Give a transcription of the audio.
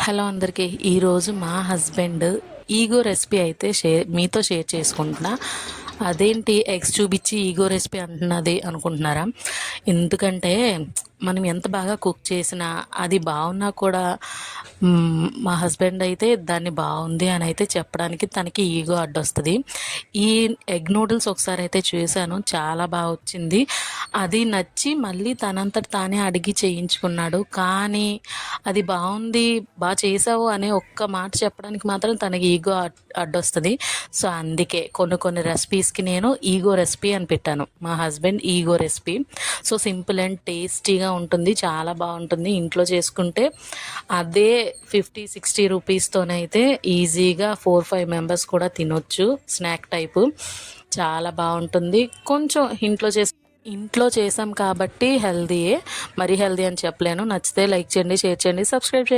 Hello అందరికీ. ఈరోజు మా హస్బెండ్ ఈగో రెసిపీ అయితే మీతో షేర్ చేసుకుంటున్నా. అదేంటి ఎగ్స్ చూపించి ఈగో రెసిపీ అంటున్నది అనుకుంటున్నారా? ఎందుకంటే మనం ఎంత బాగా కుక్ చేసినా అది బాగున్నా కూడా మా హస్బెండ్ అయితే దాన్ని బాగుంది అని అయితే చెప్పడానికి తనకి ఈగో అడ్డొస్తుంది. ఈ ఎగ్ నూడిల్స్ ఒకసారి అయితే చేశాను, చాలా బాగా వచ్చింది. అది నచ్చి మళ్ళీ తనంతట తానే అడిగి చేయించుకున్నాడు. కానీ అది బాగుంది, బాగా చేసావు అనే ఒక్క మాట చెప్పడానికి మాత్రం తనకి ఈగో అడ్డొస్తుంది. సో అందుకే కొన్ని రెసిపీస్కి నేను ఈగో రెసిపీ అని పెట్టాను, మా husband ego recipe. So simple and టేస్టీగా ఉంటుంది, చాలా బాగుంటుంది. ఇంట్లో చేసుకుంటే అదే 50-60 రూపీస్తోనైతే ఈజీగా 4-5 మెంబర్స్ కూడా తినొచ్చు. స్నాక్ టైపు చాలా బాగుంటుంది. కొంచెం ఇంట్లో చేసాం కాబట్టి హెల్దీయే, మరీ హెల్దీ అని చెప్పలేను. నచ్చితే లైక్ చేయండి, షేర్ చేయండి, సబ్స్క్రైబ్ చేయండి.